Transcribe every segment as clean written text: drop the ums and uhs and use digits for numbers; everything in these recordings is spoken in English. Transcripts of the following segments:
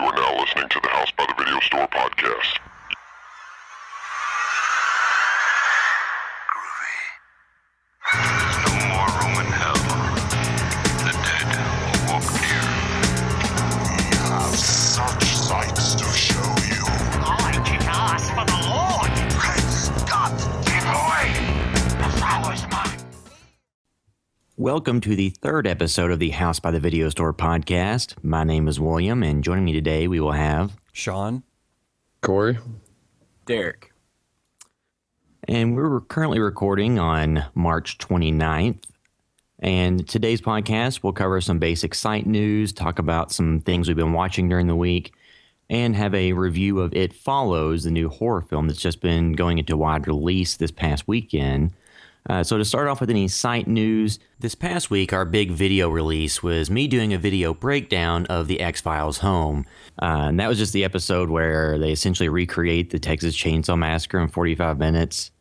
You are now listening to the House by the Video Store podcast. Groovy. There's no more room in hell. The dead will walk here. We have such sights to show you. I kick ass for the Lord. Stop! Keep away! The flower's mine. Welcome to the third episode of the House by the Video Store podcast. My name is William, and joining me today we will have Sean, Corey, Derek. And we're currently recording on March 29th. And today's podcast will cover some basic site news, talk about some things we've been watching during the week, and have a review of It Follows, the new horror film that's just been going into wide release this past weekend. So to start off with any site news, this past week our big video release was me doing a video breakdown of the X-Files home. And that was just the episode where they essentially recreate the Texas Chainsaw Massacre in 45 minutes.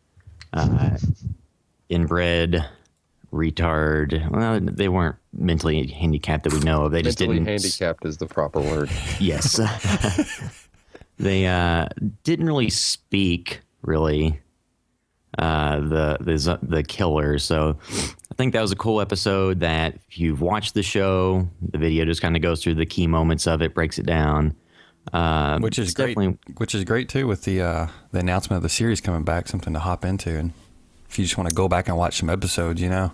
Inbred, retard. Well, they weren't mentally handicapped that we know of. They just mentally didn't. handicapped is the proper word. Yes. They didn't really speak, really. The killers. So I think that was a cool episode that if you've watched the show, the video just kind of goes through the key moments of it, breaks it down. Which is great. Which is great too with the announcement of the series coming back, something to hop into. And if you just want to go back and watch some episodes, you know.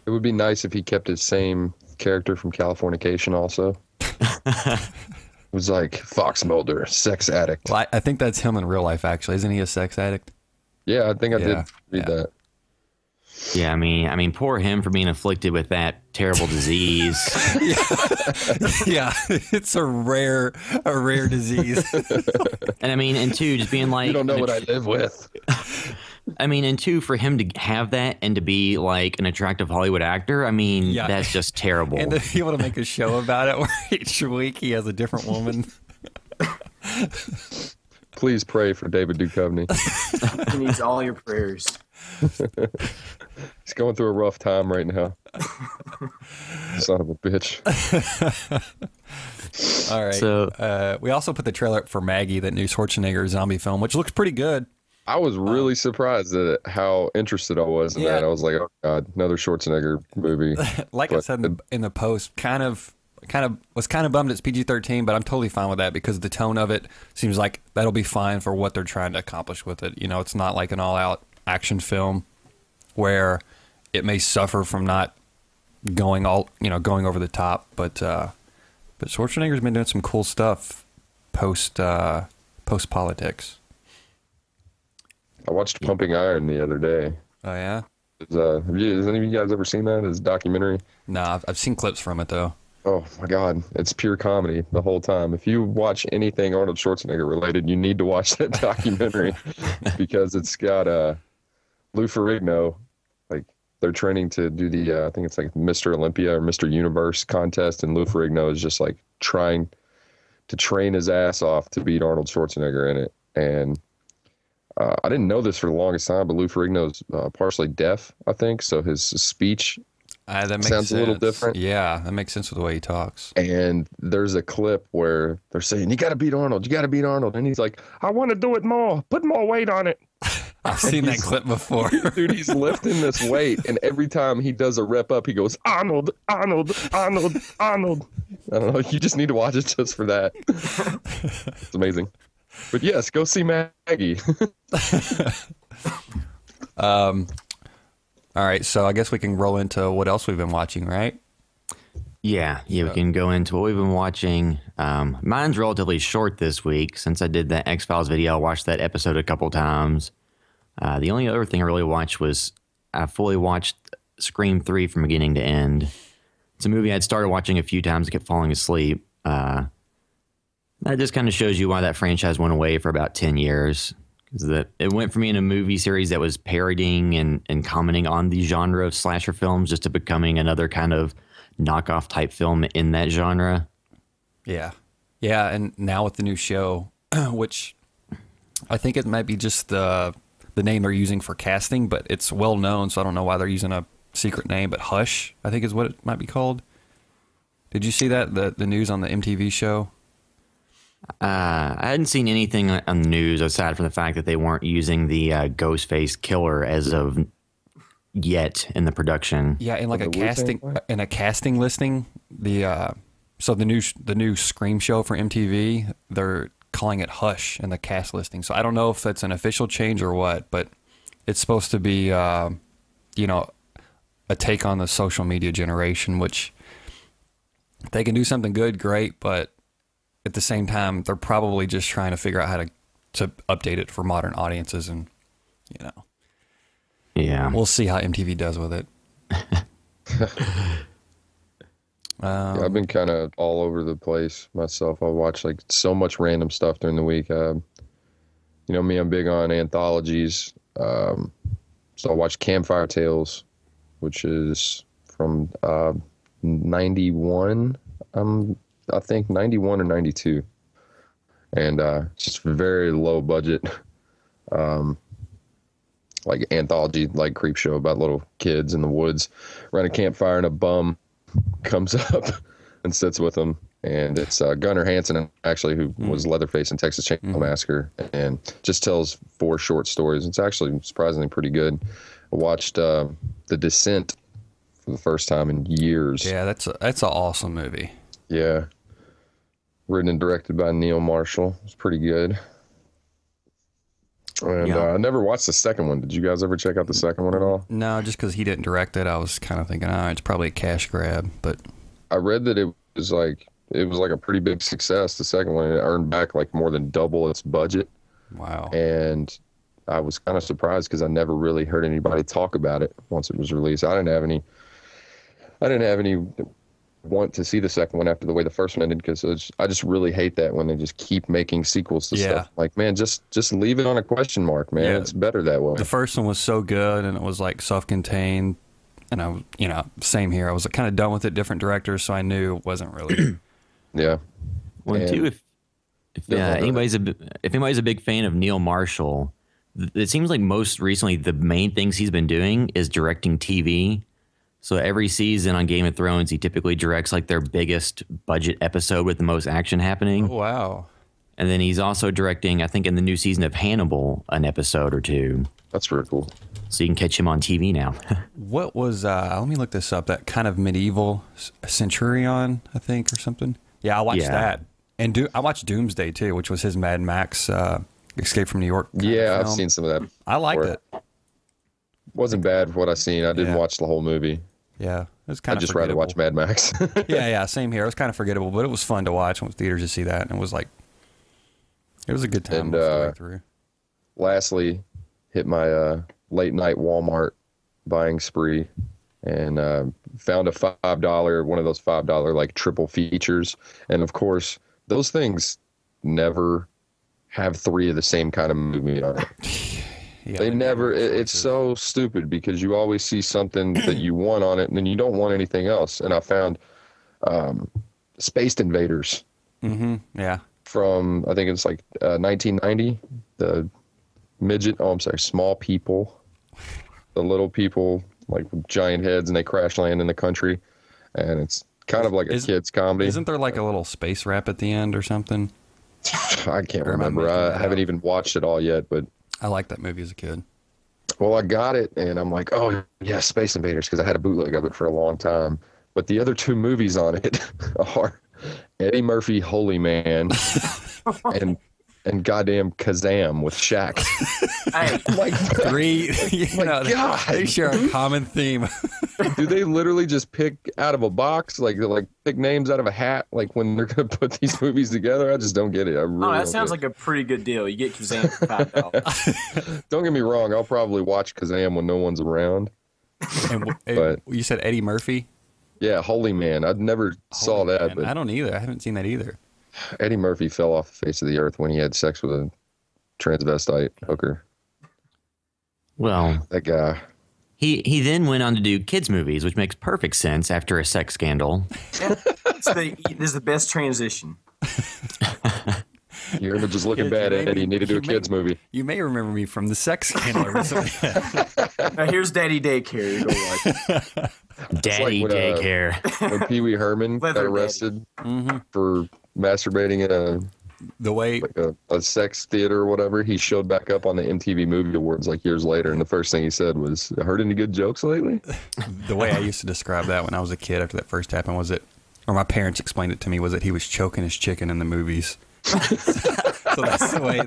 It would be nice if he kept his same character from Californication also. It was like Fox Mulder, sex addict. Well, I think that's him in real life, actually. Isn't he a sex addict? Yeah, I think I did read that. Yeah, I mean, poor him for being afflicted with that terrible disease. Yeah, it's a rare disease. And I mean, and two, just being like, You don't know what I live with. I mean, and two, for him to have that and to be like an attractive Hollywood actor, I mean, Yeah. that's just terrible. And to be able to make a show about it where each week he has a different woman. Please pray for David Duchovny. He needs all your prayers. He's going through a rough time right now. Son of a bitch. All right. So we also put the trailer up for Maggie, that new Schwarzenegger zombie film, which looks pretty good. I was really surprised at how interested I was in that. I was like, oh, God, another Schwarzenegger movie. Like I said in the post, was kind of bummed it's PG-13, but I'm totally fine with that because the tone of it seems like that'll be fine for what they're trying to accomplish with it. You know, it's not like an all-out action film where it may suffer from not going over the top, but Schwarzenegger's been doing some cool stuff post politics. I watched Pumping Iron the other day. Oh yeah? Has any of you guys ever seen that? It's a documentary. No, I've seen clips from it though. Oh my God, it's pure comedy the whole time. If you watch anything Arnold Schwarzenegger related, you need to watch that documentary because it's got Lou Ferrigno. Like they're training to do the I think it's like Mr. Olympia or Mr. Universe contest, and Lou Ferrigno is just like trying to train his ass off to beat Arnold Schwarzenegger in it. And I didn't know this for the longest time, but Lou Ferrigno's partially deaf, I think, so his speech That makes sounds sense. a little different. Yeah, that makes sense with the way he talks. And there's a clip where they're saying, you got to beat Arnold. You got to beat Arnold. And he's like, I want to do it more. Put more weight on it. I've seen that clip before. Dude, he's lifting this weight. And every time he does a rep up, he goes, Arnold, Arnold, Arnold, Arnold. I don't know. You just need to watch it just for that. It's amazing. But yes, go see Maggie. All right, so I guess we can roll into what else we've been watching, right? Yeah, we can go into what we've been watching. Mine's relatively short this week. Since I did that X-Files video, I watched that episode a couple times. The only other thing I really watched was I fully watched Scream 3 from beginning to end. It's a movie I'd started watching a few times and kept falling asleep. That just kind of shows you why that franchise went away for about 10 years. Because it went from being a movie series that was parodying and commenting on the genre of slasher films just to becoming another kind of knockoff type film in that genre. Yeah. Yeah, and now with the new show, which I think it might be just the name they're using for casting, but it's well known, so I don't know why they're using a secret name, but Hush, I think is what it might be called. Did you see that, the news on the MTV show? I hadn't seen anything on the news aside from the fact that they weren't using the Ghostface killer as of yet in the production. Yeah, in like The Wu-Tang casting listing, the new Scream show for MTV, they're calling it Hush in the cast listing. So I don't know if that's an official change or what, but it's supposed to be a take on the social media generation, which they can do something good, great, but at the same time, they're probably just trying to figure out how to update it for modern audiences, and Yeah. we'll see how MTV does with it. Yeah, I've been kind of all over the place myself. I watch like so much random stuff during the week. Me, I'm big on anthologies. So I watched Campfire Tales, which is from 91. I think 91 or 92. And just very low budget, like anthology, like creep show about little kids in the woods around a campfire, and a bum comes up and sits with them. And it's Gunnar Hansen, actually, who was Leatherface in Texas Chainsaw Massacre, and just tells 4 short stories. It's actually surprisingly pretty good. I watched The Descent for the first time in years. Yeah, that's an awesome movie. Yeah. Written and directed by Neil Marshall. It's pretty good. And I never watched the second one. Did you guys ever check out the second one at all? No, just because he didn't direct it, I was kind of thinking, it's probably a cash grab. But I read that it was like a pretty big success. The second one, it earned back like more than double its budget. wow. And I was kind of surprised because I never really heard anybody talk about it once it was released. I didn't have any want to see the second one after the way the first one ended, because I just really hate that when they just keep making sequels to stuff. Like, man, just leave it on a question mark, man. Yeah. It's better that way. The first one was so good, and it was like self-contained, and same here. I was kind of done with it, different directors, so I knew it wasn't really. Yeah. Well, And- too, if anybody's a big fan of Neil Marshall, it seems like most recently the main things he's been doing is directing TV. So every season on Game of Thrones, he typically directs like their biggest budget episode with the most action happening. Oh, wow. And then he's also directing, I think, in the new season of Hannibal, an episode or two. That's really cool. So you can catch him on TV now. What was, let me look this up, that kind of medieval Centurion, I think, or something? Yeah, I watched that. And I watched Doomsday, too, which was his Mad Max Escape from New York. Yeah, I've seen some of that. I liked it. Wasn't bad for what I seen. I didn't watch the whole movie. Yeah, it was kind I'd of just rather watch Mad Max. yeah, same here. It was kind of forgettable, but it was fun to watch. I went to theaters to see that, and it was a good time And, most of the way through. Lastly, hit my late night Walmart buying spree, and found a $5, one of those $5 like triple features. And of course, those things never have 3 of the same kind of movie on it. Yeah, They never, it's so stupid because you always see something that you want on it and then you don't want anything else. And I found Space Invaders Yeah. from, I think it's like 1990, the small people, the little people like with giant heads, and they crash land in the country. And it's kind of like a kid's comedy. Isn't there like a little space rap at the end or something? I can't Or am I remember. making that I haven't up? even watched it all yet, but I liked that movie as a kid. well, I got it, and I'm like, oh, yeah, Space Invaders, because I had a bootleg of it for a long time. But the other 2 movies on it are Eddie Murphy, Holy Man, and goddamn Kazam with Shaq. Hey, Like, 3, God. they share a common theme. do they literally just pick out of a box, like pick names out of a hat, like when they're gonna put these movies together? I just don't get it. I really that don't sounds get like a pretty good deal. You get Kazam for $5. it. Don't get me wrong. I'll probably watch Kazam when no one's around. But- You said Eddie Murphy? Yeah, Holy Man. I never saw that, Man, but I don't either. I haven't seen that either. Eddie Murphy fell off the face of the earth when he had sex with a transvestite hooker. Well, That guy. he then went on to do kids movies, which makes perfect sense after a sex scandal. This is the best transition. You're just looking Yeah, bad you at may Eddie. You need to do a you kids movie. You may remember me from the sex scandal or something. Now here's Daddy Daycare. You go watch it. Daddy like when, daycare. When Pee Wee Herman got Leather arrested for masturbating in a The way like a sex theater or whatever. He showed back up on the MTV Movie Awards like years later, and the first thing he said was, "Heard any good jokes lately?" the way I used to describe that when I was a kid after that first happened was it, or my parents explained it to me, was that he was choking his chicken in the movies. So that's the way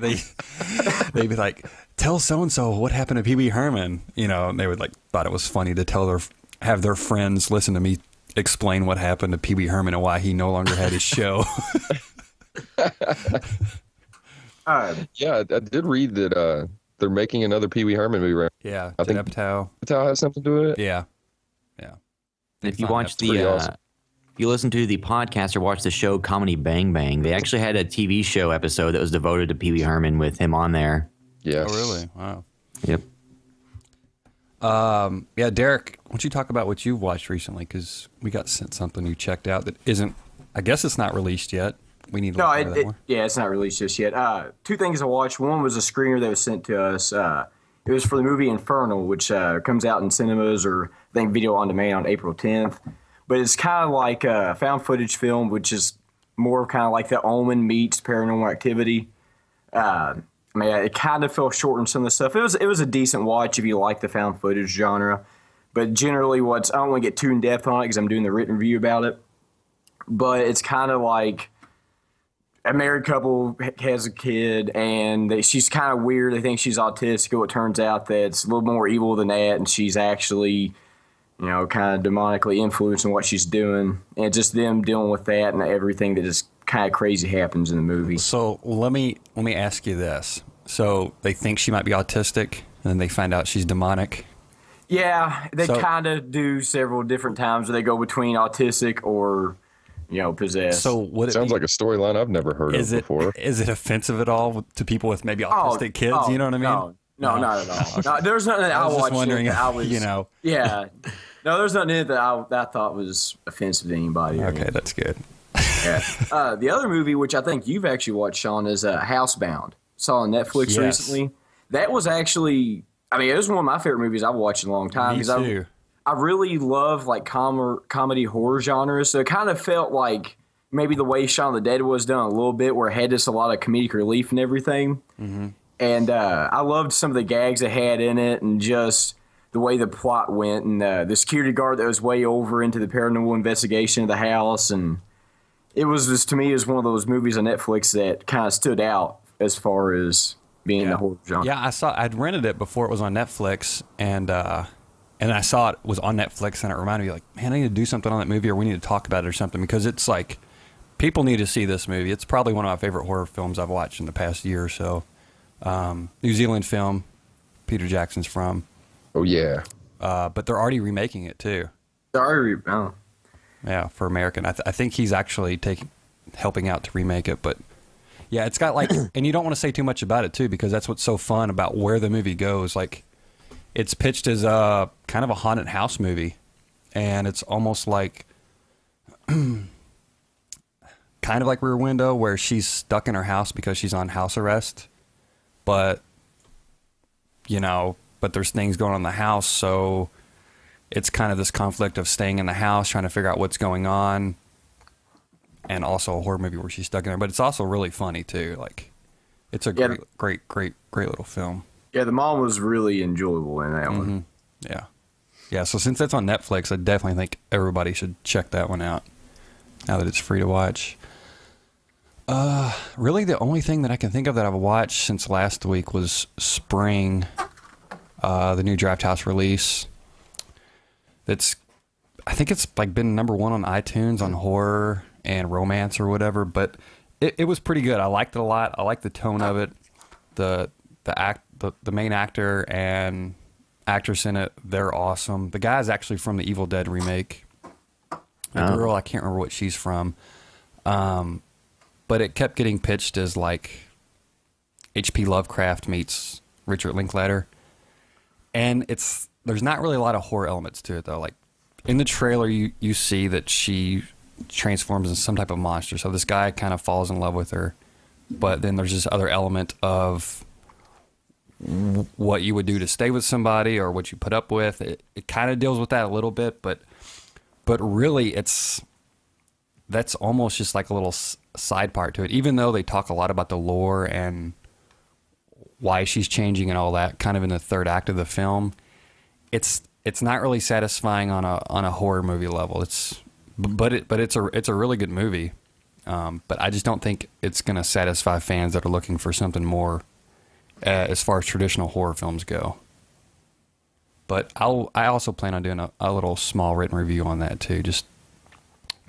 they'd be like, tell so and so what happened to Pee Wee Herman, you know, and they would like thought it was funny to have their friends listen to me explain what happened to Pee Wee Herman and why he no longer had his show. Yeah, I did read that they're making another Pee Wee Herman movie. Right? Yeah, I think Apatow. Apatow has something to do with it. Yeah. If you Fine, watch that's the, awesome. if you listen to the podcast or watch the show Comedy Bang Bang, they actually had a TV show episode that was devoted to Pee Wee Herman with him on there. Yes. Oh, really? Wow. Yep. Yeah, Derek, why don't you talk about what you've watched recently? Because we got sent something you checked out that isn't, I guess it's not released yet. We need to No, look into that more. yeah, it's not released just yet. Two things I watched. One was a screener that was sent to us. It was for the movie Infernal, which comes out in cinemas or I think video on demand on April 10th. But it's kind of like a found footage film, which is more kind of like The Omen meets Paranormal Activity. I mean, it kind of fell short on some of the stuff. It was a decent watch if you like the found footage genre. But generally, I don't want to get too in depth on it because I'm doing the written review about it. But it's kind of like a married couple has a kid, and she's kind of weird. They think she's autistic. It turns out that it's a little more evil than that, and she's actually, you know, kind of demonically influencing what she's doing. And just them dealing with that and everything that just kind of crazy happens in the movie. So let me ask you this. So they think she might be autistic, and then they find out she's demonic. Yeah, they So- kind of do several different times where they go between autistic or, you know, possessed. So would it Sounds be, like a storyline I've never heard of is it before. offensive at all to people with maybe autistic kids? You know what I mean? No, not at all. No, there's nothing that I I was just watched wondering that I if, was, you know. Yeah. No, there's nothing in it that I thought was offensive to anybody. or Okay, anything. that's good. Yeah. The other movie, which I think you've actually watched, Sean, is Housebound. Saw on Netflix Yes. recently. That was actually, I mean, it was one of my favorite movies I've watched in a long time. Me too. I really love like comedy horror genres. So it kind of felt like maybe the way Shaun of the Dead was done a little bit, where it had just a lot of comedic relief and everything. Mm-hmm. And I loved some of the gags it had in it, and just the way the plot went, and the security guard that was way over into the paranormal investigation of the house. And it was just, to me, is one of those movies on Netflix that kind of stood out as far as being in the horror genre. Yeah, I'd rented it before it was on Netflix, and I saw it was on Netflix, and it reminded me, like, man, I need to do something on that movie, or we need to talk about it or something, because it's like, people need to see this movie. It's probably one of my favorite horror films I've watched in the past year or so. New Zealand film, Peter Jackson's from. Oh yeah. But they're already remaking it too. Sorry. Oh. Yeah, for American. I think he's actually helping out to remake it. But yeah, it's got like, and you don't want to say too much about it too, because that's what's so fun about where the movie goes. Like, it's pitched as a kind of a haunted house movie, and it's almost like kind of like Rear Window, where she's stuck in her house because she's on house arrest. But, you know, but there's things going on in the house, so it's kind of this conflict of staying in the house, trying to figure out what's going on, and also a horror movie where she's stuck in there. But it's also really funny too. Like, it's a great little film. Yeah, the mom was really enjoyable in that one. Yeah. So since that's on Netflix, I definitely think everybody should check that one out now that it's free to watch. Really, the only thing that I can think of that I've watched since last week was Spring, the new Draft House release. I think it's like been number one on iTunes on horror and romance or whatever, but it was pretty good. I liked it a lot. I liked the tone of it. The main actor and actress in it, they're awesome. The guy's actually from the Evil Dead remake. The girl, I can't remember what she's from. But it kept getting pitched as like H.P. Lovecraft meets Richard Linklater. And there's not really a lot of horror elements to it though. Like, in the trailer you see that she transforms into some type of monster. So this guy kind of falls in love with her. But then there's this other element of what you would do to stay with somebody or what you put up with. It kind of deals with that a little bit, but really that's almost just like a little side part to it. Even though they talk a lot about the lore and why she's changing and all that, kind of in the third act of the film, it's not really satisfying on a horror movie level. But it's a really good movie. But I just don't think it's going to satisfy fans that are looking for something more as far as traditional horror films go. But I also plan on doing a little small written review on that too, just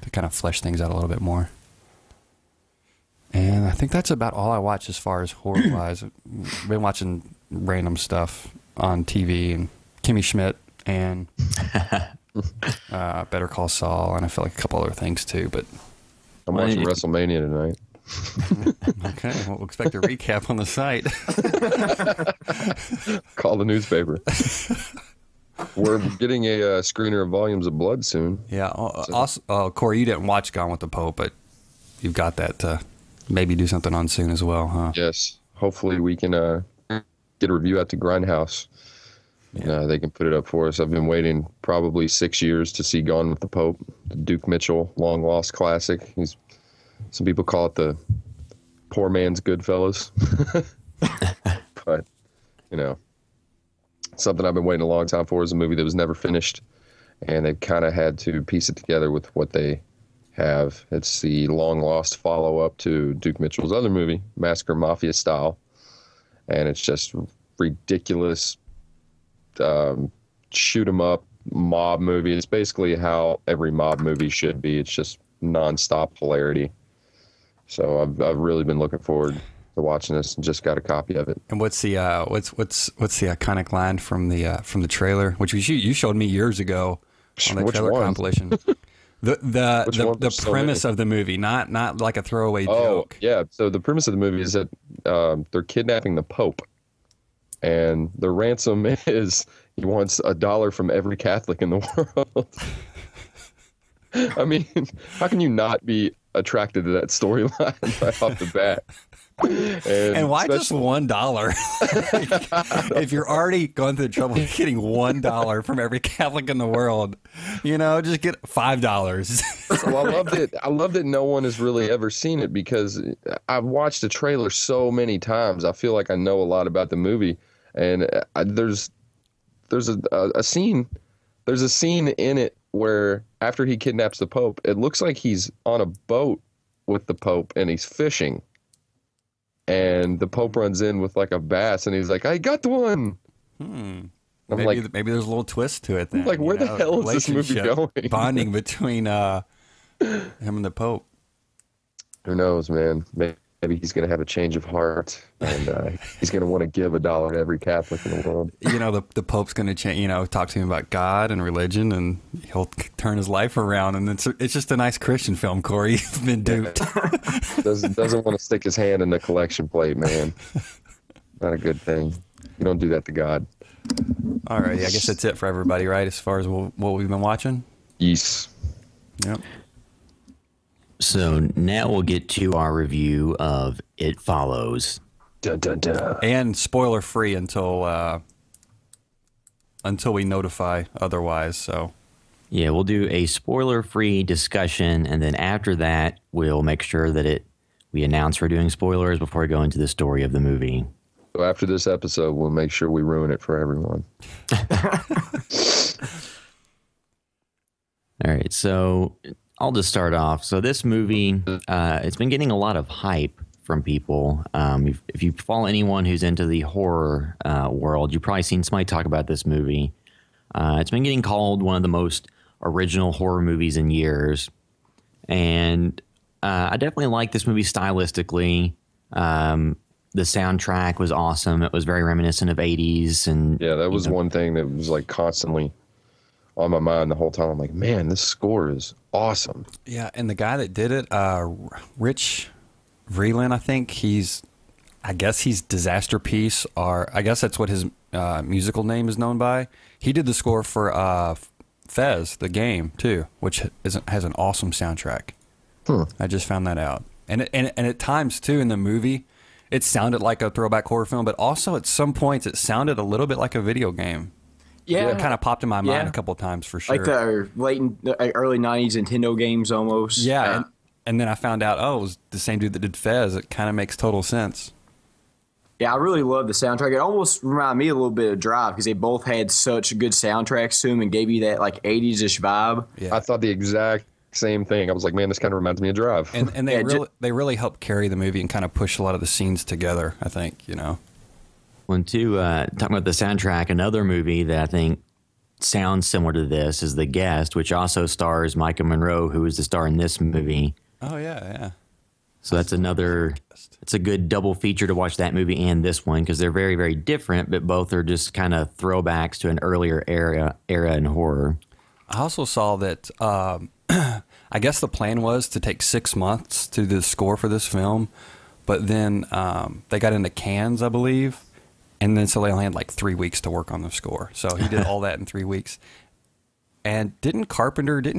to kind of flesh things out a little bit more. And I think that's about all I watch as far as horror-wise. I've been watching random stuff on TV, and Kimmy Schmidt, and Better Call Saul, and I feel like a couple other things too. But I'm watching WrestleMania tonight. Okay, well, we'll expect a recap on the site. Call the newspaper. We're getting a screener of Volumes of Blood soon. Yeah. Also, Corey, you didn't watch Gone with the Pope, but you've got that to maybe do something on soon as well, huh? Yes. Hopefully we can get a review out to Grindhouse. Yeah. They can put it up for us. I've been waiting probably 6 years to see Gone with the Pope, the Duke Mitchell long lost classic. Some people call it the poor man's Goodfellas. But, something I've been waiting a long time for is a movie that was never finished, and they kind of had to piece it together with what they have. It's the long lost follow-up to Duke Mitchell's other movie, Massacre Mafia Style, and it's just ridiculous shoot 'em up mob movie. It's basically how every mob movie should be. It's just nonstop hilarity. So I've really been looking forward to watching this, and just got a copy of it. And what's the iconic line from the trailer, which you showed me years ago on the trailer compilation? The premise of the movie, not like a throwaway joke. Yeah. So the premise of the movie is that they're kidnapping the Pope, and the ransom is he wants $1 from every Catholic in the world. I mean, how can you not be attracted to that storyline right off the bat? And why just $1? If you're already going through the trouble of getting $1 from every Catholic in the world, just get $5. So I loved it. I love that no one has really ever seen it, because I've watched the trailer so many times. I feel like I know a lot about the movie, and there's a scene. There's a scene in it where after he kidnaps the Pope, it looks like he's on a boat with the Pope and he's fishing. And the Pope runs in with like a bass, and he's like, "I got one." Maybe there's a little twist to it then. Like, where the hell is this movie going? Bonding between him and the Pope. Who knows, man? Maybe he's going to have a change of heart, and he's going to want to give $1 to every Catholic in the world. The Pope's going to change. Talk to him about God and religion, and he'll turn his life around. And it's just a nice Christian film, Corey. You've been duped. Doesn't want to stick his hand in the collection plate, man. Not a good thing. You don't do that to God. All right, I guess that's it for everybody, right? As far as what we've been watching. Yes. Yep. So now we'll get to our review of It Follows. Dun, dun, dun. And spoiler free until we notify otherwise. So yeah, we'll do a spoiler free discussion, and then after that we'll make sure that we announce we're doing spoilers before we go into the story of the movie. So after this episode, we'll make sure we ruin it for everyone. All right, so I'll just start off. So this movie, it's been getting a lot of hype from people. If you follow anyone who's into the horror world, you've probably seen somebody talk about this movie. It's been getting called one of the most original horror movies in years. And I definitely like this movie stylistically. The soundtrack was awesome. It was very reminiscent of 80s. And yeah, that was one thing that was like constantly on my mind the whole time. I'm like, man, this score is awesome. Yeah, and the guy that did it, Rich Vreeland, I think I guess he's Disaster Piece, or I guess that's what his musical name is known by. He did the score for Fez, the game, too, which has an awesome soundtrack. I just found that out. And at times, too, in the movie, it sounded like a throwback horror film, but also at some points it sounded a little bit like a video game. Yeah, it kind of popped in my mind a couple of times for sure. Like the early '90s Nintendo games almost. Yeah, and then I found out, oh, it was the same dude that did Fez. It kind of makes total sense. Yeah, I really love the soundtrack. It almost reminded me a little bit of Drive because they both had such good soundtracks to them and gave you that like 80s-ish vibe. Yeah. I thought the exact same thing. I was like, man, this kind of reminds me of Drive. And they really helped carry the movie and kind of push a lot of the scenes together, I think, you know. When talking about the soundtrack, another movie that I think sounds similar to this is The Guest, which also stars Micah Monroe, who is the star in this movie. Oh, yeah. So that's it's a good double feature to watch that movie and this one because they're very, very different, but both are just kind of throwbacks to an earlier era in horror. I also saw that I guess the plan was to take 6 months to do the score for this film, but then they got into cans, I believe, and then so they only had like 3 weeks to work on the score. So he did all that in 3 weeks. And didn't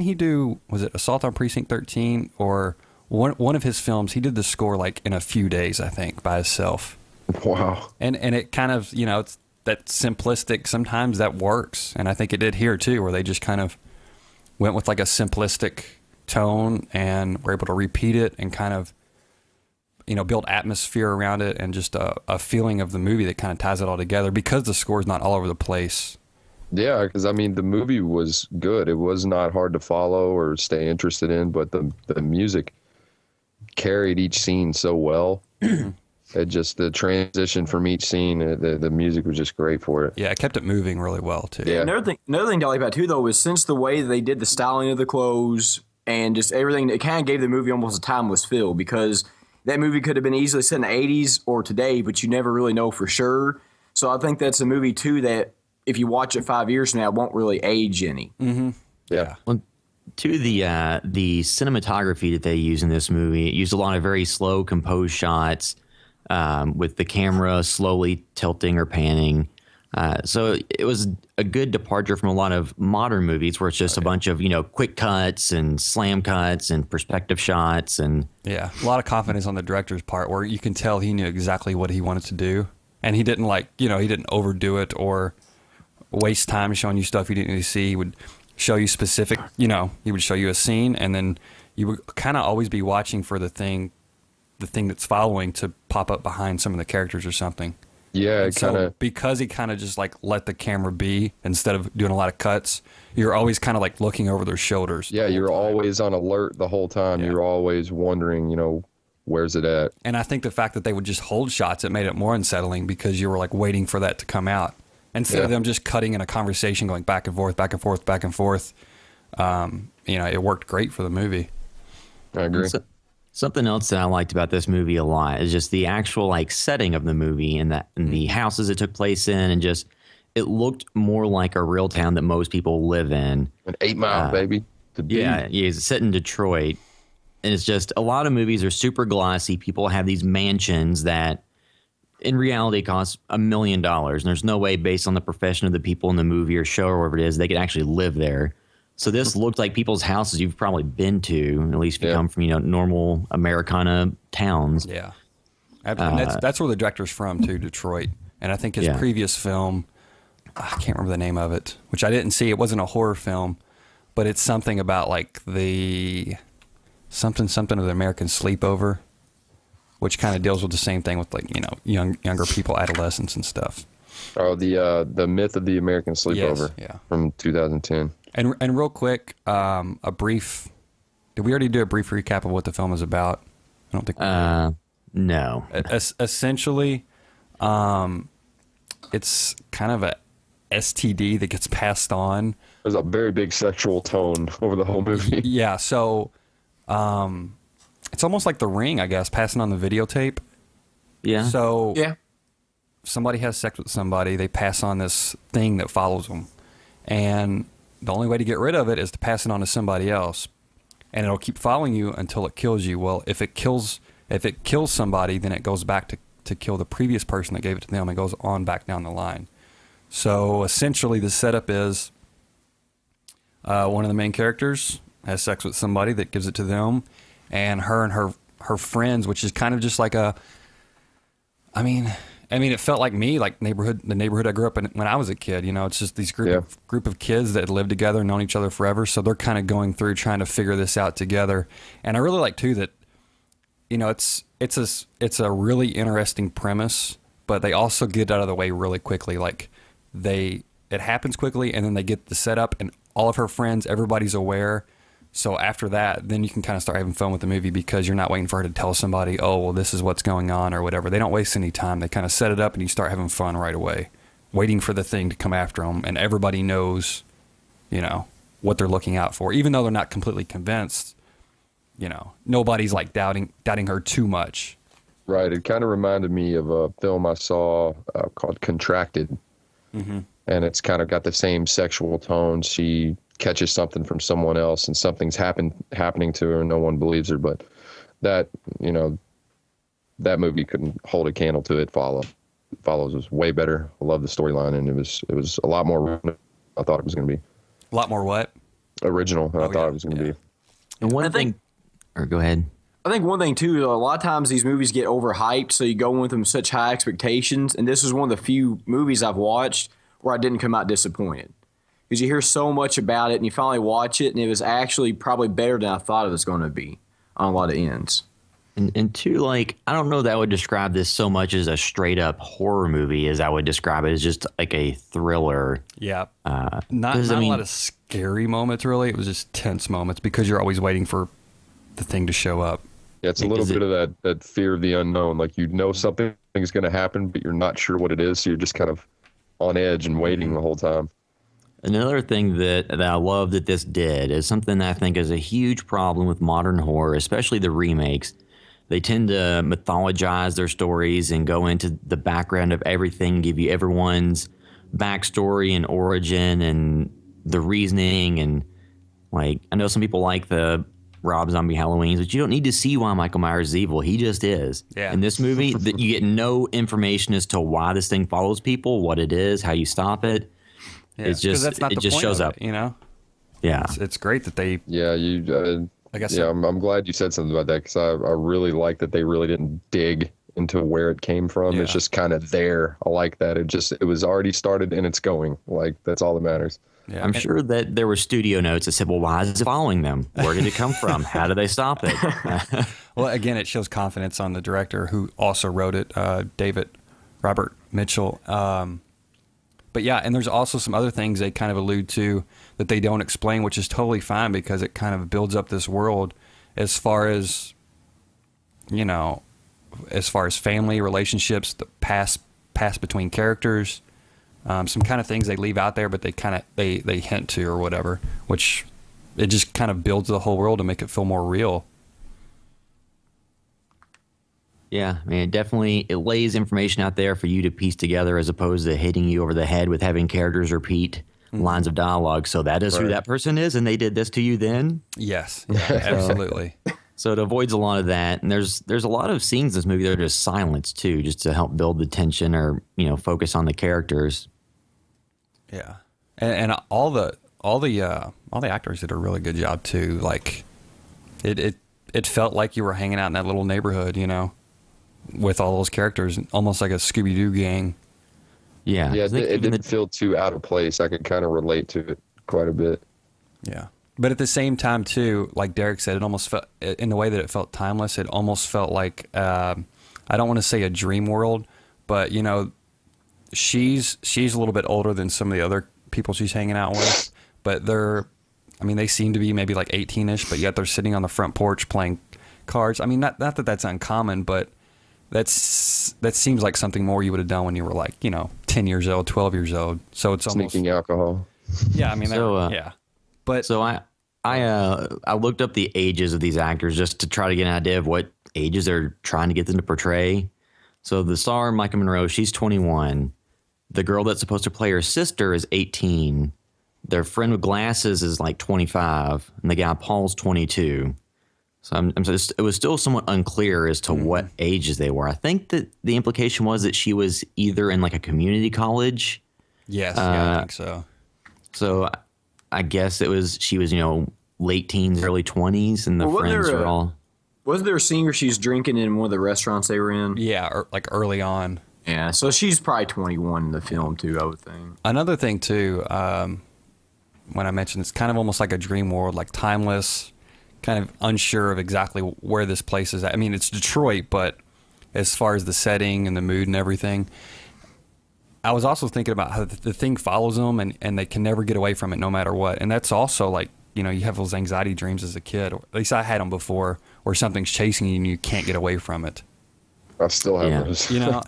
he do, was it Assault on Precinct 13 or one of his films? He did the score like in a few days, I think, by himself. Wow. And it kind of, you know, it's that simplistic, sometimes that works. And I think it did here too, where they just kind of went with like a simplistic tone and were able to repeat it and kind of, you know, build atmosphere around it and just a feeling of the movie that kind of ties it all together because the score is not all over the place. Yeah, because I mean, the movie was good. It was not hard to follow or stay interested in, but the music carried each scene so well. It just, the transition from each scene, the music was just great for it. Yeah, it kept it moving really well too. Yeah. Another thing to like about it too, though, was since the way they did the styling of the clothes and just everything, it kind of gave the movie almost a timeless feel because that movie could have been easily set in the 80s or today, but you never really know for sure. So I think that's a movie too that if you watch it 5 years from now, it won't really age any. Mm-hmm. Yeah. Well, to the cinematography that they use in this movie, it used a lot of very slow, composed shots with the camera slowly tilting or panning. So it was a good departure from a lot of modern movies where it's just a bunch of, you know, quick cuts and slam cuts and perspective shots. And yeah, a lot of confidence on the director's part where you can tell he knew exactly what he wanted to do. And he didn't he didn't overdo it or waste time showing you stuff you didn't need to see. He would show you specific, he would show you a scene and then you would kind of always be watching for the thing that's following to pop up behind some of the characters or something. Yeah, So because he kind of just like let the camera be instead of doing a lot of cuts, you're always kind of like looking over their shoulders. Yeah, you're always on alert the whole time. Yeah. You're always wondering, where's it at? And I think the fact that they would just hold shots, it made it more unsettling because you were like waiting for that to come out. Instead of them just cutting in a conversation going back and forth, back and forth, back and forth. It worked great for the movie. I agree. Something else that I liked about this movie a lot is just the actual like setting of the movie and the houses it took place in, and just it looked more like a real town that most people live in. An 8 Mile, baby. Yeah, it's set in Detroit, and it's just a lot of movies are super glossy. People have these mansions that in reality cost $1 million, and there's no way, based on the profession of the people in the movie or show or whatever it is, they could actually live there. So this looked like people's houses you've probably been to, at least if you come from normal Americana towns. Yeah, and that's where the director's from too, Detroit. And I think his previous film, I can't remember the name of it, which I didn't see. It wasn't a horror film, but it's something about like the something of the American Sleepover, which kind of deals with the same thing with like younger people, adolescents and stuff. Oh, the Myth of the American Sleepover. Yes, yeah. From 2010. And real quick, a brief. Did we already do a brief recap of what the film is about? I don't think. No. Essentially, it's kind of a STD that gets passed on. There's a very big sexual tone over the whole movie. Yeah, so it's almost like The Ring, I guess, passing on the videotape. Yeah. So somebody has sex with somebody, they pass on this thing that follows them, and the only way to get rid of it is to pass it on to somebody else, and it'll keep following you until it kills you. Well, if it kills somebody, then it goes back to kill the previous person that gave it to them and goes on back down the line. So essentially the setup is one of the main characters has sex with somebody that gives it to them, and her friends, which is kind of just like I mean, it felt like me, like the neighborhood I grew up in when I was a kid. You know, it's just these group of kids that live together, known each other forever. So they're kind of going through trying to figure this out together. And I really like too that, you know, it's a really interesting premise, but they also get out of the way really quickly. Like it happens quickly, and then they get the setup, and all of her friends, everybody's aware. So after that, then you can kind of start having fun with the movie because you're not waiting for her to tell somebody, oh, well, this is what's going on or whatever. They don't waste any time. They kind of set it up and you start having fun right away, waiting for the thing to come after them. And everybody knows, you know, what they're looking out for. Even though they're not completely convinced, you know, nobody's like doubting her too much. Right. It kind of reminded me of a film I saw called Contracted. Mm-hmm. And it's kind of got the same sexual tone. She catches something from someone else and something's happening to her and no one believes her. But that, you know, that movie couldn't hold a candle to it. Follows was way better. I love the storyline, and it was a lot more than I thought it was going to be. A lot more what? Original than I thought it was going to be. And one thing, or go ahead. I think one thing too, a lot of times these movies get overhyped, so you go in with them such high expectations. And this is one of the few movies I've watched where I didn't come out disappointed. Because you hear so much about it, and you finally watch it, and it was actually probably better than I thought it was going to be on a lot of ends. And two, like, I don't know that I would describe this so much as a straight up horror movie as I would describe it as just like a thriller. Yeah. Not a lot of scary moments, really. It was just tense moments because you're always waiting for the thing to show up. Yeah, it's a little bit of that fear of the unknown. Like, you know something is going to happen, but you're not sure what it is, so you're just kind of on edge and waiting the whole time. Another thing that I love that this did is something that I think is a huge problem with modern horror, especially the remakes. They tend to mythologize their stories and go into the background of everything, give you everyone's backstory and origin and the reasoning. And, like, I know some people like the Rob Zombie Halloweens, but you don't need to see why Michael Myers is evil. He just is. Yeah. In this movie, that you get no information as to why this thing follows people, what it is, how you stop it. Yeah, it's just that's not it the just point shows of up. It, you know. Yeah, it's great that they. Yeah, I guess. Yeah, I'm glad you said something about that because I really like that they really didn't dig into where it came from. Yeah. It's just kind of there. I like that. It was already started and it's going. Like, that's all that matters. Yeah. I'm sure that there were studio notes that said, well, why is it following them? Where did it come from? How did they stop it? Well, again, it shows confidence on the director who also wrote it, Robert Mitchell. But yeah, and there's also some other things they kind of allude to that they don't explain, which is totally fine because it kind of builds up this world as far as, you know, as far as family relationships, the past between characters, some kind of things they leave out there, but they kind of they hint to or whatever, which it just kind of builds the whole world to make it feel more real. Yeah, I mean, it lays information out there for you to piece together as opposed to hitting you over the head with having characters repeat lines of dialogue. So that is who that person is, and they did this to you then? Yes, yeah, absolutely. So it avoids a lot of that. And there's a lot of scenes in this movie that are just silence too, just to help build the tension or, you know, focus on the characters. Yeah. And all the actors did a really good job too. Like it felt like you were hanging out in that little neighborhood, you know, with all those characters, almost like a Scooby-Doo gang. Yeah. Yeah, it didn't feel too out of place. I could kind of relate to it quite a bit. Yeah. But at the same time, too, like Derek said, it almost felt, in the way that it felt timeless, it almost felt like, I don't want to say a dream world, but, you know, she's a little bit older than some of the other people she's hanging out with, but they seem to be maybe like 18-ish, but yet they're sitting on the front porch playing cards. I mean, not that that's uncommon, but that seems like something more you would have done when you were like, you know, 10 years old, 12 years old. So it's almost sneaking alcohol. Yeah, I mean, yeah. But so I looked up the ages of these actors just to try to get an idea of what ages they're trying to get them to portray. So the star, Micah Monroe, she's 21. The girl that's supposed to play her sister is 18. Their friend with glasses is like 25, and the guy Paul's 22. So it was still somewhat unclear as to what ages they were. I think that the implication was that she was either in like a community college. Yes, I think so. So I guess she was, you know, late teens, early 20s, and the friends were all. Wasn't there a scene where she's drinking in one of the restaurants they were in? Yeah, like early on. Yeah, so she's probably 21 in the film too, I would think. Another thing too, when I mentioned it's kind of almost like a dream world, like timeless, kind of unsure of exactly where this place is at. I mean, it's Detroit, but as far as the setting and the mood and everything, I was also thinking about how the thing follows them and they can never get away from it no matter what. And that's also like, you know, you have those anxiety dreams as a kid, or at least I had them before, where something's chasing you and you can't get away from it. I still have those. You know,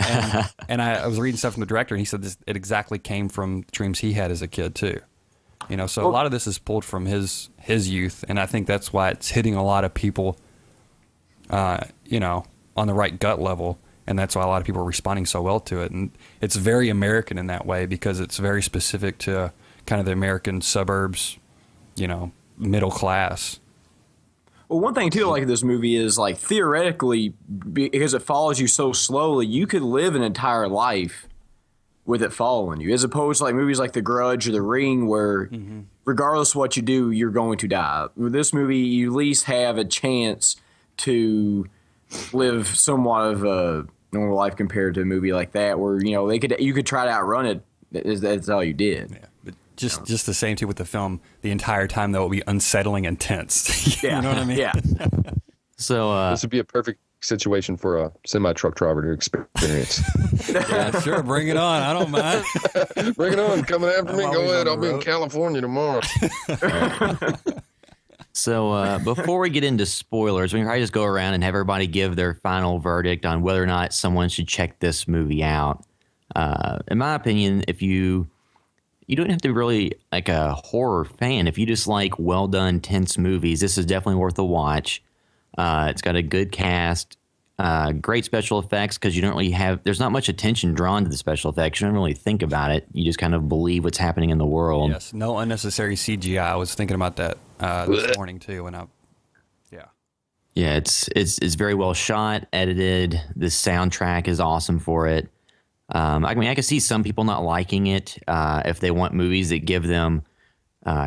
and I was reading stuff from the director, and he said it exactly came from dreams he had as a kid too. You know, so a lot of this is pulled from his youth, and I think that's why it's hitting a lot of people, you know, on the right gut level, and that's why a lot of people are responding so well to it. And it's very American in that way because it's very specific to kind of the American suburbs, you know, middle class. Well, one thing too, like this movie is like theoretically, because it follows you so slowly, you could live an entire life with it following you, as opposed to like movies like The Grudge or The Ring, where regardless of what you do, you're going to die. With this movie, you at least have a chance to live somewhat of a normal life compared to a movie like that, where you could try to outrun it. That's all you did. Yeah, but just the same too with the film. The entire time though, it will be unsettling and tense. You know what I mean? Yeah. So This would be a perfect situation for a semi-truck driver to experience. Yeah, sure. Bring it on. I don't mind. Bring it on. Coming after me. I'm Go always ahead. on I'll the be in road. California tomorrow. So before we get into spoilers, we can probably just go around and have everybody give their final verdict on whether or not someone should check this movie out. In my opinion, if you don't have to be really like a horror fan. If you just like well done, tense movies, this is definitely worth a watch. It's got a good cast, great special effects because you don't really there's not much attention drawn to the special effects. You don't really think about it. You just kind of believe what's happening in the world. Yes, no unnecessary CGI. I was thinking about that this morning too, Yeah, it's very well shot, edited. The soundtrack is awesome for it. I mean, I can see some people not liking it if they want movies that give them,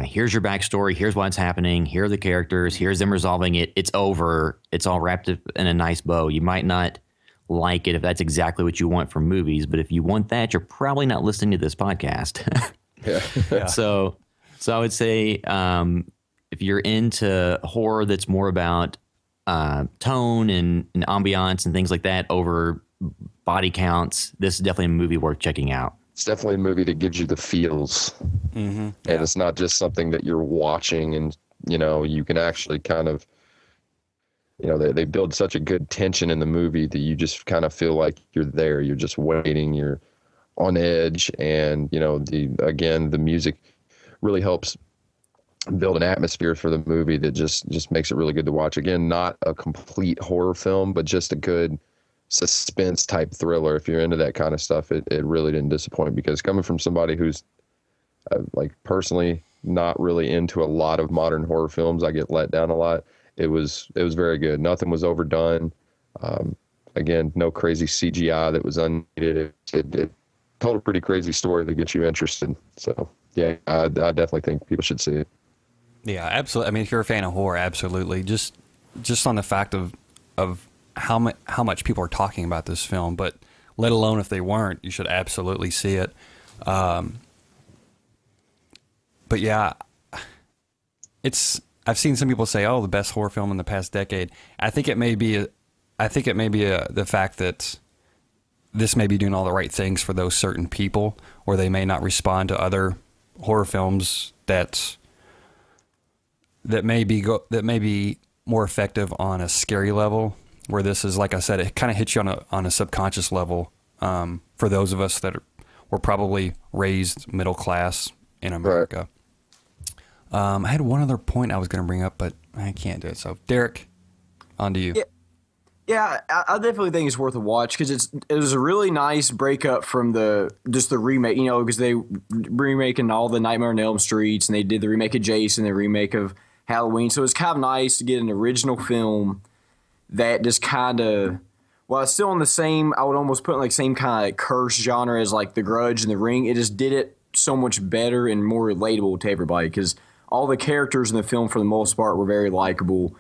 here's your backstory, here's what's happening, here are the characters, here's them resolving it, it's over, it's all wrapped up in a nice bow. You might not like it if that's exactly what you want from movies, but if you want that, you're probably not listening to this podcast. Yeah. So I would say if you're into horror that's more about tone and ambiance and things like that over body counts, this is definitely a movie worth checking out. It's definitely a movie that gives you the feels. And it's not just something that you're watching and, you can actually kind of, they build such a good tension in the movie that you just kind of feel like you're there. You're just waiting. You're on edge. And, the music really helps build an atmosphere for the movie that just makes it really good to watch. Again, not a complete horror film, but just a good suspense type thriller. If you're into that kind of stuff, it really didn't disappoint, because coming from somebody who's like personally not really into a lot of modern horror films, I get let down a lot. It was very good. Nothing was overdone. Again, no crazy CGI that was unneeded. It told a pretty crazy story that gets you interested. So yeah, I definitely think people should see it. Yeah, absolutely. I mean, if you're a fan of horror, absolutely. Just on the fact of how much people are talking about this film, but let alone if they weren't, you should absolutely see it. But yeah, I've seen some people say, "Oh, the best horror film in the past decade." I think it may be the fact that this may be doing all the right things for those certain people, or they may not respond to other horror films that may be more effective on a scary level. Where this is, like I said, it kind of hits you on a subconscious level. For those of us that were probably raised middle class in America. Right. I had one other point I was going to bring up, but I can't do it. So, Derek, on to you. Yeah, I definitely think it's worth a watch because it was a really nice breakup from the remake. Because they remaking all the Nightmare on Elm Streets, and they did the remake of Jason, the remake of Halloween. So it's kind of nice to get an original film that just kind of, well, it's still in the same, I would almost put in like same kind of curse genre as like The Grudge and The Ring. It just did it so much better and more relatable to everybody because all the characters in the film for the most part were very likable.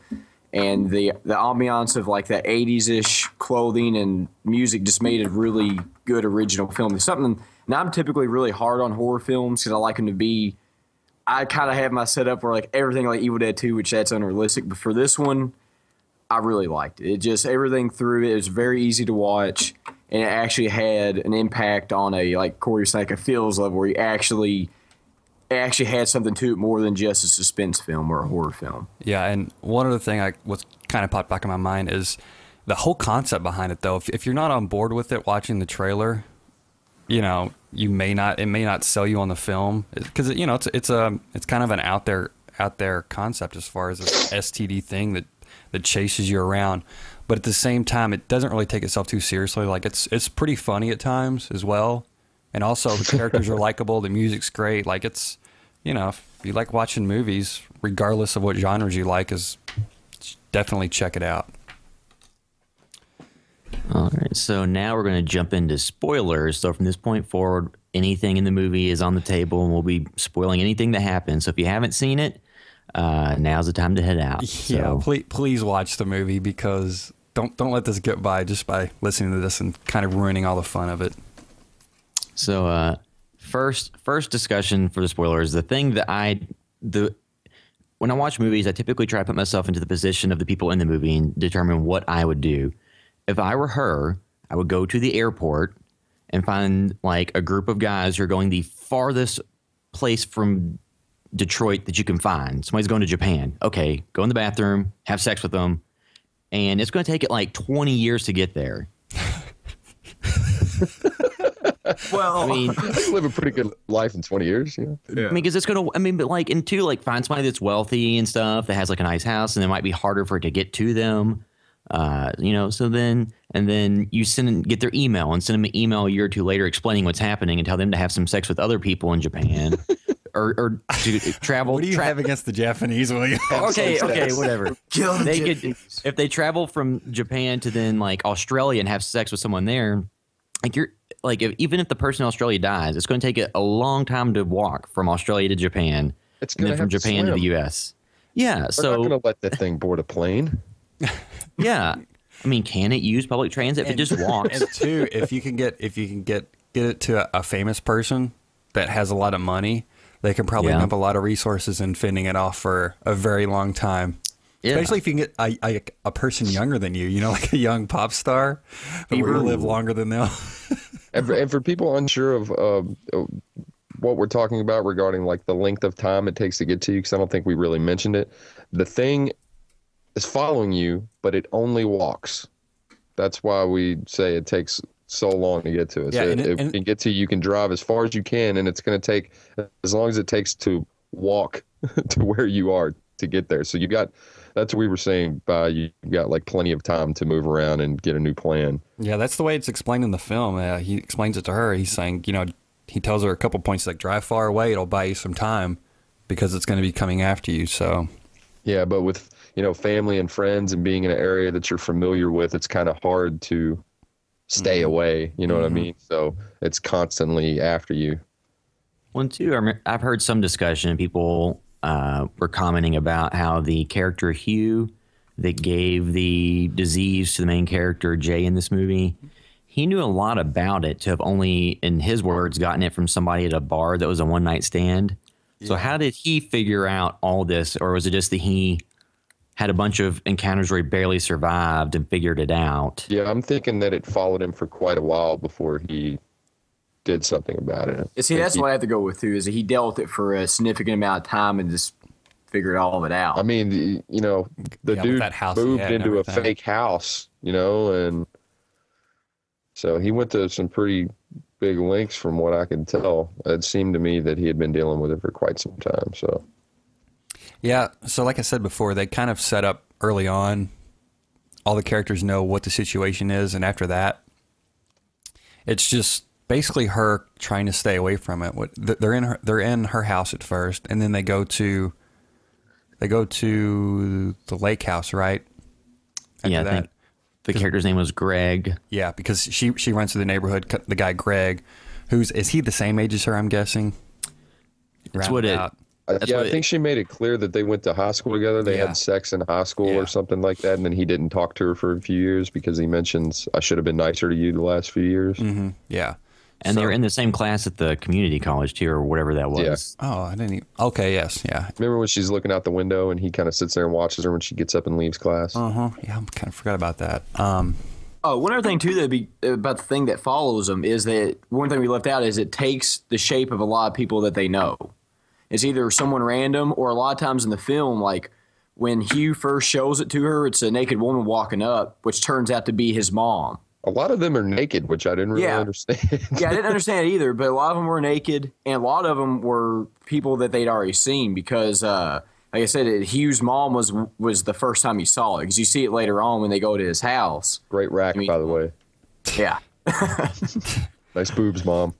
and the ambiance of like that 80s-ish clothing and music just made a really good original film. It's something, and I'm typically really hard on horror films because I like them to be, I kind of have my setup where like everything like Evil Dead 2, which that's unrealistic, but for this one, I really liked it. It just, everything through it was very easy to watch, and it actually had an impact on a, like Corey was saying, like a feels level where you actually had something to it more than just a suspense film or a horror film. Yeah, and one other thing I was kind of popped back in my mind is the whole concept behind it, though. If you're not on board with it watching the trailer, you know, it may not sell you on the film because you know it's kind of an out there concept as far as this STD thing that chases you around. But at the same time, it doesn't really take itself too seriously. Like it's pretty funny at times as well. And also the characters are likable. The music's great. Like it's, you know, if you like watching movies, regardless of what genres you like, definitely check it out. All right, so now we're going to jump into spoilers. So from this point forward, anything in the movie is on the table, and we'll be spoiling anything that happens. So if you haven't seen it, now's the time to head out. Yeah, So, please watch the movie because don't let this get by just by listening to this and kind of ruining all the fun of it. So first discussion for the spoilers. The thing that when I watch movies, I typically try to put myself into the position of the people in the movie and determine what I would do. If I were her, I would go to the airport and find like a group of guys who are going the farthest place from Detroit that you can find. Somebody's going to Japan. Okay, go in the bathroom, have sex with them, and it's going to take it like 20 years to get there. Well, I mean, You live a pretty good life in 20 years, you know? yeah. I mean, because it's going to, I mean, but like, and two, like, find somebody that's wealthy and stuff that has like a nice house, and it might be harder for it to get to them. You know, so then, and then you get their email and send them an email a year or two later explaining what's happening and tell them to have some sex with other people in Japan or to travel. What do you have against the Japanese, William? Okay, whatever. Kill the They could, Japanese. if they travel from Japan to then like Australia and have sex with someone there, like you're like, even if the person in Australia dies, it's going to take a long time to walk from Australia to Japan, It's and going then from Japan to the U.S. Yeah, We're not so going to let that thing board a plane. yeah, I mean, can it use public transit if it just walks? And two, if you can get it to a famous person that has a lot of money, they can probably Yeah. dump a lot of resources in fending it off for a very long time. Yeah. Especially if you can get a person younger than you know, like a young pop star that will live longer than them. And for people unsure of what we're talking about regarding like the length of time it takes to get to you, because I don't think we really mentioned it, the thing is following you, but it only walks. That's why we say it takes so long to get to us. Yeah, It can get to you. You can drive as far as you can, and it's going to take as long as it takes to walk to where you are to get there. So that's what we were saying by you got like plenty of time to move around and get a new plan. Yeah, that's the way it's explained in the film. He explains it to her. He's saying, you know, he tells her a couple points like drive far away. It'll buy you some time because it's going to be coming after you. So Yeah, but with, you know, family and friends and being in an area that you're familiar with, it's kind of hard to stay away. You know what I mean? So it's constantly after you. One, two, I've heard some discussion, people were commenting about how the character Hugh that gave the disease to the main character Jay in this movie, he knew a lot about it to have only, in his words, gotten it from somebody at a bar that was a one-night stand. Yeah. So how did he figure out all this? Or was it just that he had a bunch of encounters where he barely survived and figured it out? Yeah, I'm thinking that it followed him for quite a while before he did something about it. See, that's what I have to go with, too, is that he dealt with it for a significant amount of time and just figured all of it out. I mean, the dude that house moved into a fake house, you know, and so he went to some pretty big lengths from what I can tell. It seemed to me that he had been dealing with it for quite some time. So, yeah. So like I said before, they kind of set up early on. All the characters know what the situation is. And after that, it's just basically her trying to stay away from it. They're in her house at first, and then they go to the lake house, right? After I think the character's name was Greg. Yeah, because she runs through the neighborhood. The guy Greg, is he the same age as her? I'm guessing. It's what it. I think she made it clear that they went to high school together. They had sex in high school or something like that, and then he didn't talk to her for a few years because he mentions, I should have been nicer to you the last few years. Mm-hmm. Yeah. And they were in the same class at the community college, too, or whatever that was. Yeah. Oh, I didn't even... Okay, yes, yeah. Remember when she's looking out the window and he kind of sits there and watches her when she gets up and leaves class? Uh-huh. Yeah, I kind of forgot about that. Oh, one other thing, too, about the thing that follows them is that one thing we left out is it takes the shape of a lot of people that they know. It's either someone random or a lot of times in the film, like when Hugh first shows it to her, it's a naked woman walking up, which turns out to be his mom. A lot of them are naked, which I didn't really understand. Yeah, I didn't understand it either, but a lot of them were naked, and a lot of them were people that they'd already seen because, like I said, Hugh's mom was the first time he saw it because you see it later on when they go to his house. Great rack, by the way. Yeah. Nice boobs, Mom.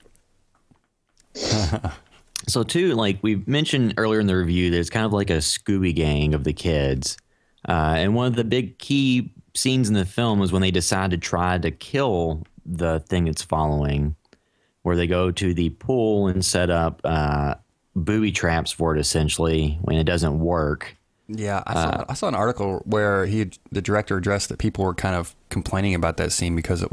So, too, like we mentioned earlier in the review, there's kind of like a Scooby gang of the kids. And one of the big key scenes in the film was when they decide to try to kill the thing it's following, where they go to the pool and set up booby traps for it, essentially, when it doesn't work. Yeah, I saw an article where the director addressed that people were kind of complaining about that scene because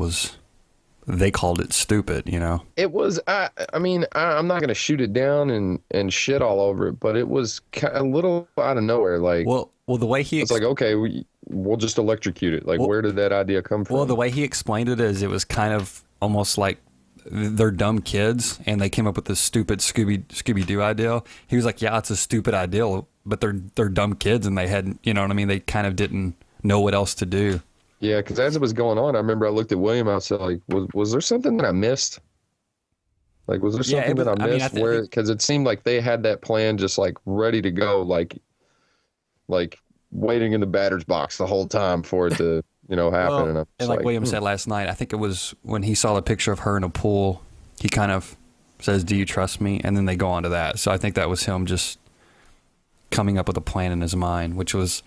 they called it stupid, you know? It was, I mean, I'm not going to shoot it down and shit all over it, but it was a little out of nowhere. Like, well, the way he... It's like, okay, we'll just electrocute it. Like, where did that idea come from? Well, the way he explained it is it was kind of almost like they're dumb kids, and they came up with this stupid Scooby-Doo idea. He was like, yeah, it's a stupid idea, but they're dumb kids, and they hadn't, you know what I mean? They kind of didn't know what else to do. Yeah, because as it was going on, I remember I looked at William. I said, like, was there something that I missed? Like, was there something that I missed? Because it seemed like they had that plan just like ready to go, like waiting in the batter's box the whole time for it to, happen. Well, and like William said last night, I think it was when he saw the picture of her in a pool, he kind of says, "Do you trust me?" And then they go on to that. So I think that was him just coming up with a plan in his mind, which was,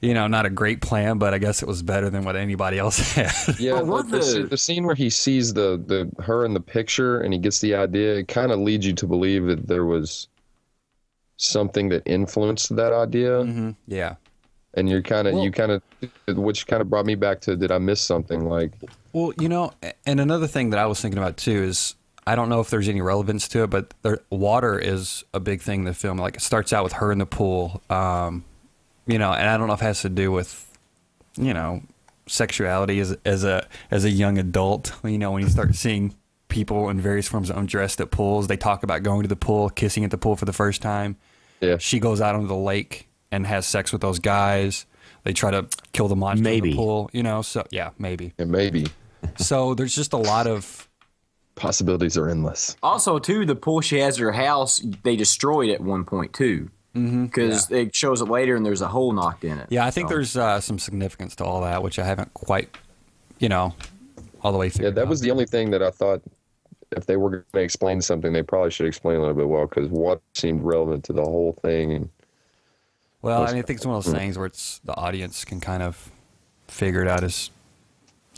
not a great plan, but I guess it was better than what anybody else had. Yeah, the scene where he sees her in the picture and he gets the idea, it kind of leads you to believe that there was something that influenced that idea. Mm-hmm. Yeah. And which kind of brought me back to, did I miss something? Like, well, and another thing that I was thinking about too is, I don't know if there's any relevance to it, but water is a big thing in the film. Like, it starts out with her in the pool, and I don't know if it has to do with, sexuality as a young adult. When you start seeing people in various forms undressed at pools, they talk about going to the pool, kissing at the pool for the first time. Yeah. She goes out onto the lake and has sex with those guys. They try to kill the monster in the pool, so yeah, maybe. Yeah, maybe. So there's just a lot of possibilities are endless. Also, too, the pool she has at her house, they destroyed at one point, too. Because it shows it later and there's a hole knocked in it. Yeah, I think there's some significance to all that, which I haven't quite, all the way figured out. Yeah, that was the only thing that I thought if they were going to explain something, they probably should explain a little bit well, because what seemed relevant to the whole thing. And well, I think it's one of those things where it's the audience can kind of figure it out as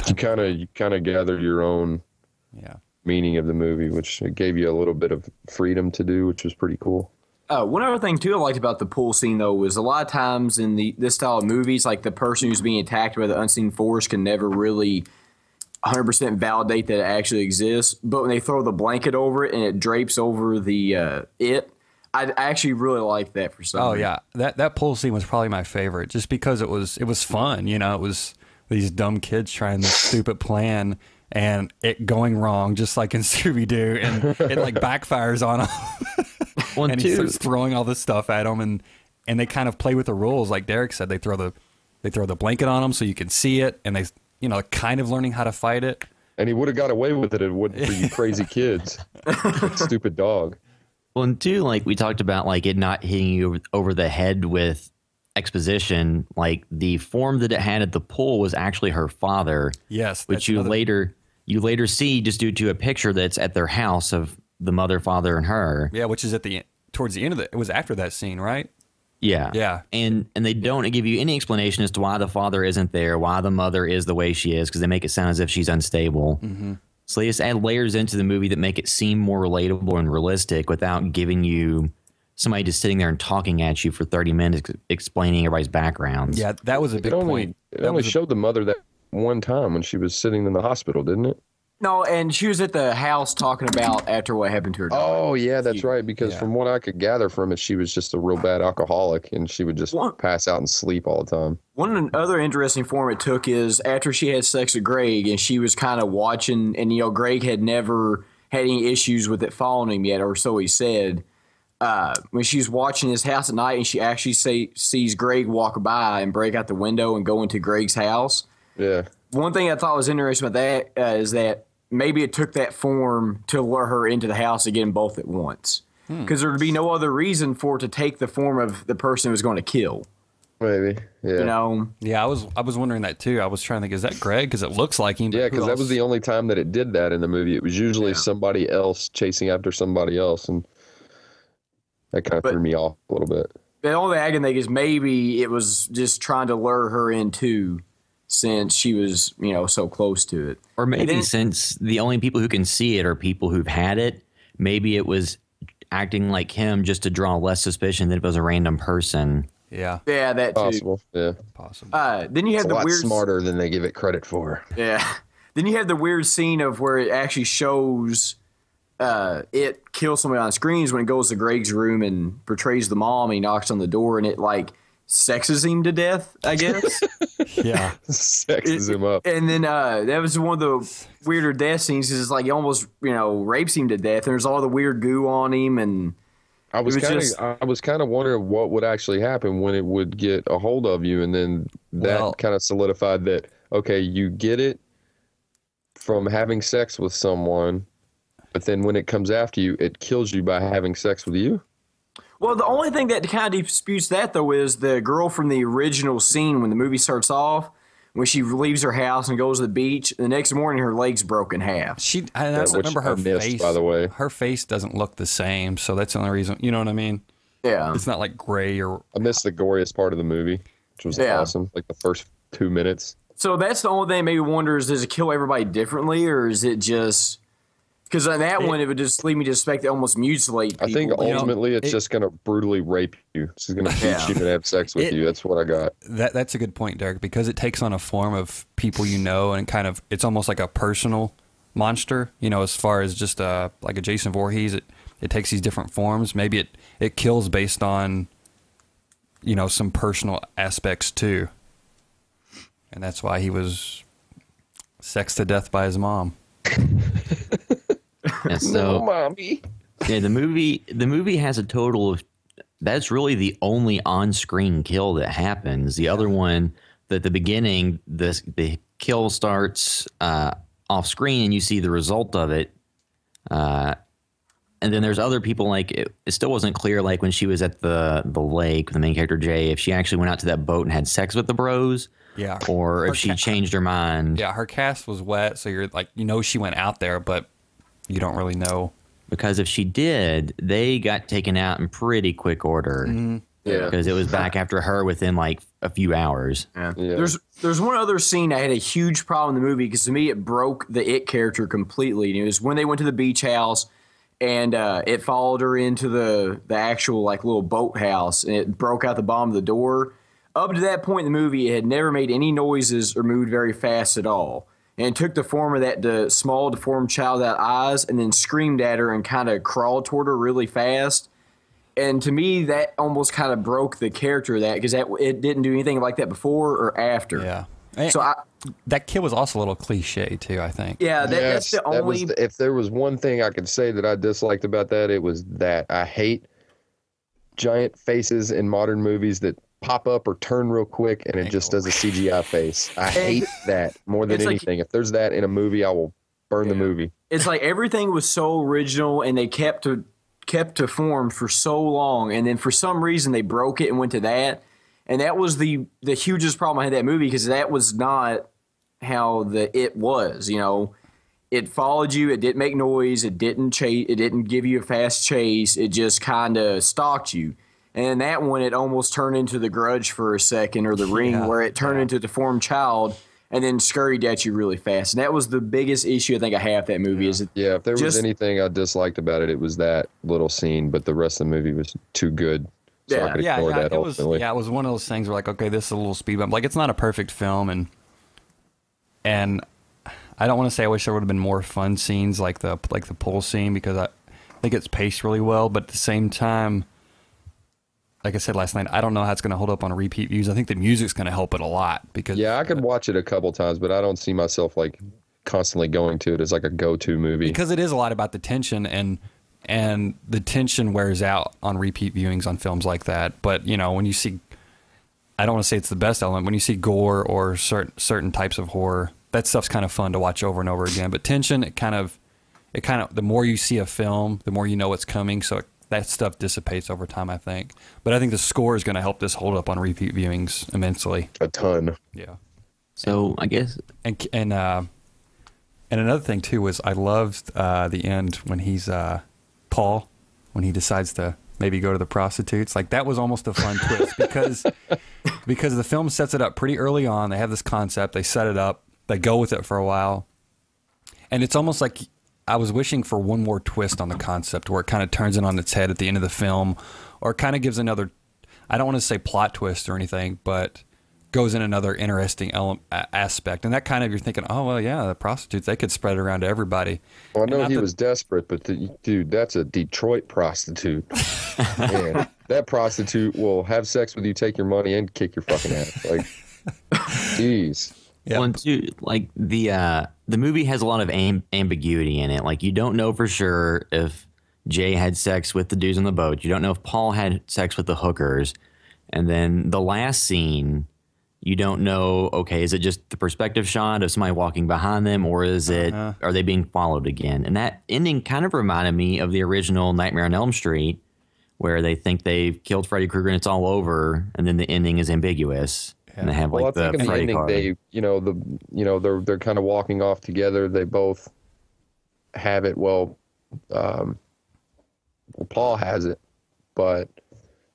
you kind of gather your own meaning of the movie, which it gave you a little bit of freedom to do, which was pretty cool. One other thing, too, I liked about the pool scene, though, was a lot of times in this style of movies, like the person who's being attacked by the unseen force can never really 100% validate that it actually exists. But when they throw the blanket over it and it drapes over the I actually really liked that for some reason. Yeah, that pool scene was probably my favorite, just because it was fun. It was these dumb kids trying this stupid plan and it going wrong, just like in Scooby-Doo, and it like backfires on them. And he starts throwing all this stuff at them, and they kind of play with the rules. Like Derek said, they throw the blanket on them so you can see it, and they kind of learning how to fight it. And he would have got away with it if it wasn't for you crazy kids. Stupid dog. Well, and two, like we talked about, like it not hitting you over the head with exposition. Like the form that it had at the pool was actually her father. Yes, which you later see just due to a picture that's at their house of the mother, father, and her. Yeah, which is towards the end of it was after that scene, right? Yeah. Yeah. And they don't give you any explanation as to why the father isn't there, why the mother is the way she is, because they make it sound as if she's unstable. Mm-hmm. So they just add layers into the movie that make it seem more relatable and realistic without giving you somebody just sitting there and talking at you for 30 minutes explaining everybody's backgrounds. Yeah, that was a big point. It only showed the mother that one time when she was sitting in the hospital, didn't it? No, and she was at the house talking about after what happened to her daughter. Oh, yeah, that's right. Because from what I could gather from it, she was just a real bad alcoholic, and she would just pass out and sleep all the time. One other interesting form it took is after she had sex with Greg, and she was kind of watching, and Greg had never had any issues with it following him yet, or so he said. When she's watching his house at night, and she actually sees Greg walk by and break out the window and go into Greg's house. Yeah. One thing I thought was interesting about that is that maybe it took that form to lure her into the house again both at once. Because there would be no other reason for it to take the form of the person who was going to kill. Maybe, yeah. Yeah, I was wondering that too. I was trying to think, is that Greg? Because it looks like him. Yeah, because that was the only time that it did that in the movie. It was usually somebody else chasing after somebody else, and that kind of threw me off a little bit. The only thing I can think is maybe it was just trying to lure her in too, since she was, so close to it. Or maybe since the only people who can see it are people who've had it, maybe it was acting like him just to draw less suspicion that it was a random person. Yeah. Yeah, that too. Possible, yeah. Possible. Then you have It's a the lot weird smarter than they give it credit for. Yeah. Then you have the weird scene of where it actually shows it kills somebody on screens when it goes to Greg's room and portrays the mom, and he knocks on the door, and it sexes him to death, I guess. Yeah. Sexes him up. And then that was one of the weirder death scenes, because it's like he almost, rapes him to death, and there's all the weird goo on him, and I was kind of wondering what would actually happen when it would get a hold of you, and then that kind of solidified that, okay, you get it from having sex with someone, but then when it comes after you, it kills you by having sex with you? Well, the only thing that kind of disputes that, though, is the girl from the original scene when the movie starts off, when she leaves her house and goes to the beach. The next morning, her leg's broke in half. I remember her face. By the way, her face doesn't look the same, so that's the only reason. You know what I mean? Yeah. It's not like gray or. I missed the goriest part of the movie, which was awesome. Like the first 2 minutes. So that's the only thing that made me wonder is, does it kill everybody differently, or is it just... Because on that one, it would just lead me to suspect they almost mutilate people. I think ultimately it's just going to brutally rape you. It's just going to beat you and have sex with you. That's what I got. That's a good point, Derek, because it takes on a form of people and kind of, it's almost like a personal monster, as far as just like a Jason Voorhees. It takes these different forms. Maybe it kills based on, some personal aspects too. And that's why he was sexed to death by his mom. Yeah, so, no, mommy. Yeah, the movie has a total of, that's really the only on-screen kill that happens. The other one, at the beginning, the kill starts off screen and you see the result of it. And then there's other people, it still wasn't clear, when she was at the lake, the main character Jay, if she actually went out to that boat and had sex with the bros. Yeah. Or if she changed her mind. Yeah, her cast was wet, so you're she went out there, but you don't really know. Because if she did, they got taken out in pretty quick order. Mm-hmm. Yeah. Because it was back after her within a few hours. Yeah. There's one other scene I had a huge problem in the movie, because to me it broke the It character completely. And it was when they went to the beach house and it followed her into the actual little boat house, and it broke out the bottom of the door. Up to that point in the movie, it had never made any noises or moved very fast at all. And it took the form of that small, deformed child without eyes, and then screamed at her and kind of crawled toward her really fast. And to me, that almost kind of broke the character of that, because it didn't do anything like that before or after. Yeah. So that kid was also a little cliche, too, I think. Yeah, that's the only... if there was one thing I could say that I disliked about that, it was that. I hate giant faces in modern movies that pop up or turn real quick and it just does a CGI face. I hate that more than anything. If there's that in a movie, I will burn the movie. It's everything was so original, and they kept to form for so long, and then for some reason they broke it and went to that. And that was the hugest problem I had with that movie, because that was not how it was. It followed you, it didn't make noise, it didn't chase, it didn't give you a fast chase, it just kind of stalked you. And that one, it almost turned into The Grudge for a second, or The Ring, where it turned into a deformed child. and then scurried at you really fast. And that was the biggest issue I think I have with that movie. Is Yeah, if there was just- anything I disliked about it, it was that little scene. But the rest of the movie was too good, so Yeah. I could Yeah, ignore that it was. ultimately. Yeah, it was one of those things where like, okay, this is a little speed bump. Like, it's not a perfect film, and I don't want to say I wish there would have been more fun scenes like the pool scene, because I think it's paced really well. But at the same time, like I said last night, I don't know how it's going to hold up on repeat views. I think the music's going to help it a lot, because Yeah, I could watch it a couple times, but I don't see myself like constantly going to it as like a go-to movie. because it is a lot about the tension, and the tension wears out on repeat viewings on films like that. But you know, when you see, I don't want to say it's the best element, when you see gore or certain types of horror, that stuff's kind of fun to watch over and over again. But tension, it kind of the more you see a film, the more you know what's coming, so that stuff dissipates over time, I think. But I think the score is going to help this hold up on repeat viewings immensely. A ton. Yeah. So I guess And another thing too was I loved the end when he's Paul, when he decides to maybe go to the prostitutes. Like, that was almost a fun twist, because the film sets it up pretty early on. They have this concept, they set it up, they go with it for a while, and it's almost like I was wishing for one more twist on the concept, where it kind of turns it on its head at the end of the film, or kind of gives another, I don't want to say plot twist or anything, but goes in another interesting aspect. And that kind of, you're thinking, oh, well, yeah, the prostitutes, they could spread it around to everybody. Well, I know not he that- was desperate, but dude, that's a Detroit prostitute. Man, that prostitute will have sex with you, take your money, and kick your fucking ass. Like, jeez. Yeah. Well, and two, like the movie has a lot of ambiguity in it. Like, you don't know for sure if Jay had sex with the dudes on the boat. You don't know if Paul had sex with the hookers. And then the last scene, you don't know, okay, is it just the perspective shot of somebody walking behind them, or is it, are they being followed again? And that ending kind of reminded me of the original Nightmare on Elm Street, where they think they've killed Freddy Krueger and it's all over, and then the ending is ambiguous. And they have Well, like I think the in the Freddy ending, card. they're kind of walking off together. They both have it. Well, Paul has it, but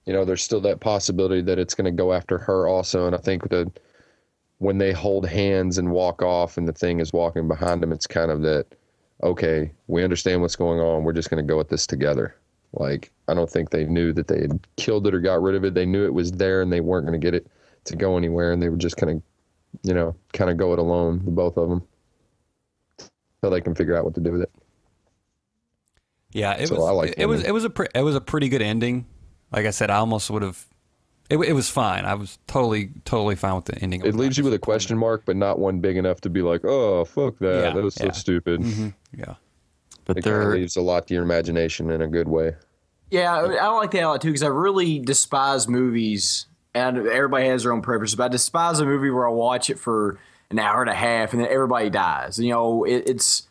there's still that possibility that it's going to go after her also. And I think that when they hold hands and walk off, and the thing is walking behind them, it's kind of that, okay, we understand what's going on. We're just going to go at this together. Like, I don't think they knew that they had killed it or got rid of it. They knew it was there, and they weren't going to get it to go anywhere, and they were just going to, kind of go it alone, the both of them, so they can figure out what to do with it. Yeah, it So I like the ending. it was a pretty good ending. Like I said, I almost would have. It was fine. I was totally fine with the ending. It leaves you with a question mark, but not one big enough to be like, oh, fuck that. Yeah, That was so yeah. stupid. Yeah. But It kind of they're leaves a lot to your imagination in a good way. Yeah, I like that a lot too, because I really despise movies, and everybody has their own preferences, but I despise a movie where I watch it for an hour and a half and then everybody dies. It's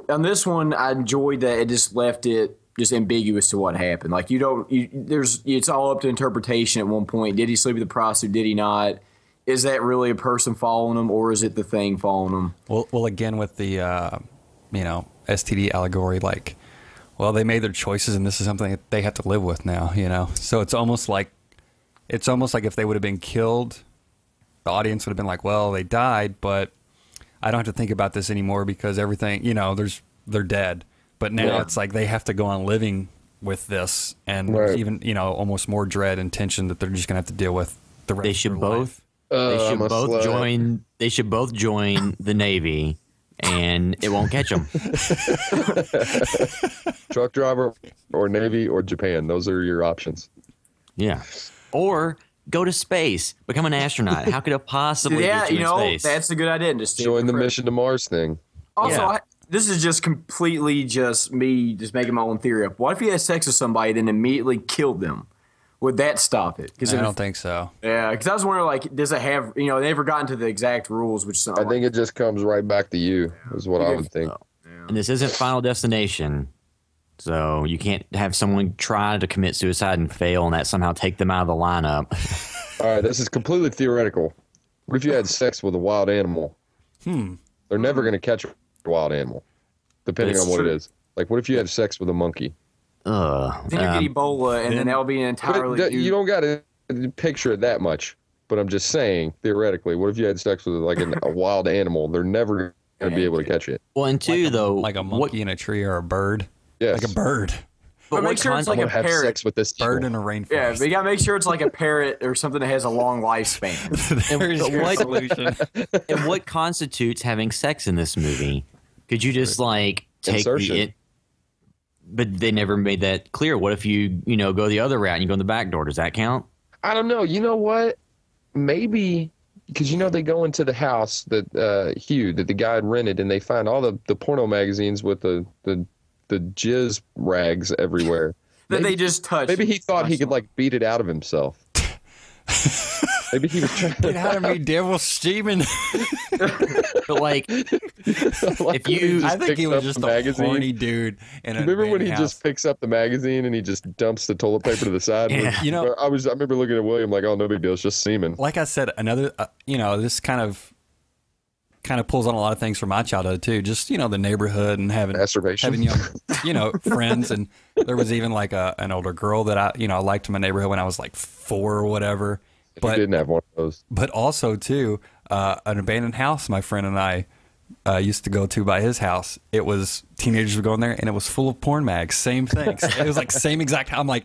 on this one, I enjoyed that it just left it just ambiguous to what happened. Like, it's all up to interpretation at one point. Did he sleep with the prostitute? Did he not? Is that really a person following him, or is it the thing following him? Well, again with the STD allegory, like, well, they made their choices, and this is something that they have to live with now. So it's almost like if they would have been killed, the audience would have been like, well, they died, but I don't have to think about this anymore because everything, they're dead. But now it's like they have to go on living with this, and Right. even almost more dread and tension that they're just gonna have to deal with the rest. they of should their both life. I'm a slut. They should both join the Navy, and it won't catch them. Truck driver or Navy or Japan. Those are your options. Yeah. Or go to space, become an astronaut. How could it possibly Yeah, get you in space? that's a good idea. Just stick Join with the Fred. mission to Mars thing. Also, Yeah. this is just completely just me just making my own theory up. What if he had sex with somebody then immediately killed them? Would that stop it? I don't think so. Yeah, because I was wondering, like, does it have, they never gotten to the exact rules, which I think it just comes right back to you, is what I would think. And this isn't Final Destination. So you can't have someone try to commit suicide and fail and that somehow take them out of the lineup. All right, this is completely theoretical. What if you had sex with a wild animal? They're never going to catch a wild animal, depending That's on what true. it is. Like, what if you had sex with a monkey? I think you get Ebola, and then that'll be an entirely But new. you don't got to picture it that much. but I'm just saying, theoretically, what if you had sex with like a wild animal? They're never going to be able to catch it. Well, and two, though, like a monkey in a tree or a bird. Yes. Like a bird. But make sure it's like a have parrot. sex with this Bird eagle. in a rainforest. Yeah, but you gotta make sure it's like a parrot or something that has a long lifespan. There's but your what- solution. and what constitutes having sex in this movie? Could you just like take Insertion. the? But they never made that clear. What if you go the other route and you go in the back door? Does that count? I don't know. You know what? Maybe because they go into the house that Hugh that the guy had rented, and they find all the porno magazines with the jizz rags everywhere. That they just touch. Maybe he thought he could like beat it out of himself. Maybe he was trying Get out of me, devil Steven. But like, if you, I think he picks was up just the a magazine. horny dude. In Remember when he just picks up the magazine and he just dumps the toilet paper to the side? Yeah. You know- I remember looking at William like, oh, no big deal. It's just semen. Like I said, another, this kind of pulls on a lot of things from my childhood too. Just, the neighborhood and having Masturbation. young, friends. And there was even like an older girl that I liked in my neighborhood when I was like 4 or whatever. He But didn't have one of those. But also, too, an abandoned house my friend and I used to go to by his house. It was teenagers would go in there, and it was full of porn mags. Same thing. It was like same exact. I'm like,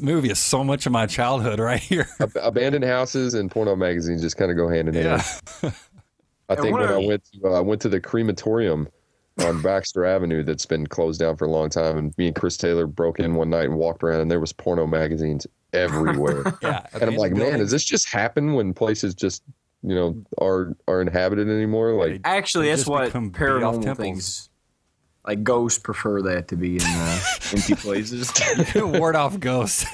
movie is so much of my childhood right here. Abandoned houses and porno magazines just kind of go hand in hand. I think what when are- I went to the crematorium on Baxter Avenue that's been closed down for a long time, and me and Chris Taylor broke in one night and walked around, and there was porno magazines everywhere. Yeah, And I'm like, man, does this just happen when places just are inhabited anymore? Like, Actually, They that's just what become bait off paranormal temples. things. Like ghosts prefer that to be in empty places. Ward off ghosts.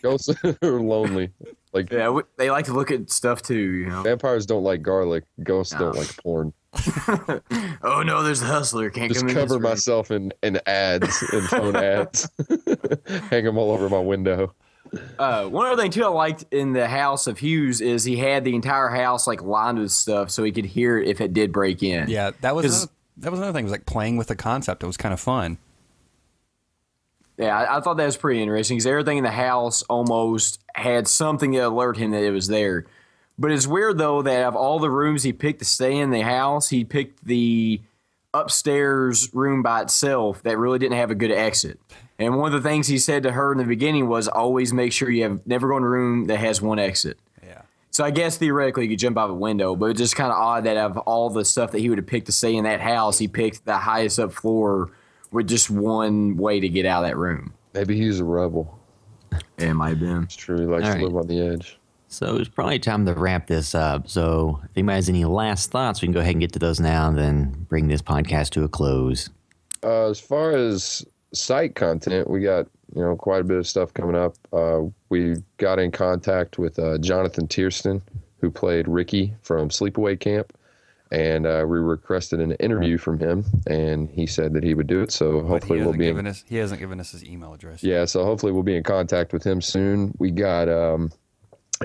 ghosts are lonely. Like, Yeah, they like to look at stuff too. vampires don't like garlic. Ghosts don't like porn. Oh no, there's a hustler. Can't Just come in this cover room. myself in ads and phone ads. Hang them all over my window. One other thing too I liked in the house of Hughes is he had the entire house like lined with stuff so he could hear it if it did break in. Yeah, that was another thing. It was like playing with the concept. It was kind of fun. Yeah, I thought that was pretty interesting because everything in the house almost had something to alert him that it was there. But it's weird though that of all the rooms he picked to stay in the house, he picked the upstairs room by itself that really didn't have a good exit. And one of the things he said to her in the beginning was always make sure you never go in a room that has one exit. Yeah. So I guess theoretically you could jump out a window, but it's just kind of odd that of all the stuff that he would have picked to stay in that house, he picked the highest up floor with just one way to get out of that room. Maybe he's a rebel. Yeah, it might have been. It's true. He likes All to right. live on the edge. So it's probably time to wrap this up. So if anybody has any last thoughts, we can go ahead and get to those now and then bring this podcast to a close. As far as site content, we got quite a bit of stuff coming up. We got in contact with Jonathan Tierston, who played Ricky from Sleepaway Camp, and we requested an interview from him, and he said that he would do it. So But hopefully we'll be he hasn't given us his email address. yeah. So hopefully we'll be in contact with him soon. We got a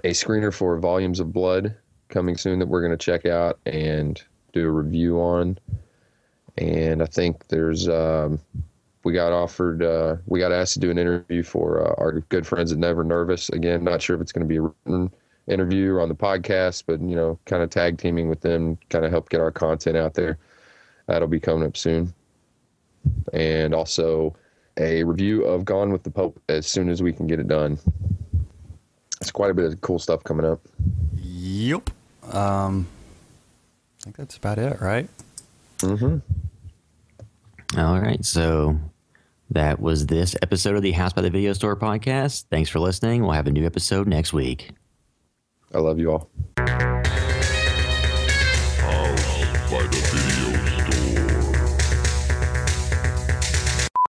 screener for Volumes of Blood coming soon that we're going to check out and do a review on. And I think there's we got asked to do an interview for our good friends at Never Nervous. Again, not sure if it's going to be a written interview or on the podcast, but kind of tag teaming with them, kind of help get our content out there. That'll be coming up soon. And also a review of Gone with the Pope as soon as we can get it done. It's quite a bit of cool stuff coming up. Yep. I think that's about it, right? Mm-hmm. All right. So that was this episode of the House by the Video Store podcast. Thanks for listening. We'll have a new episode next week. I love you all. House by the Video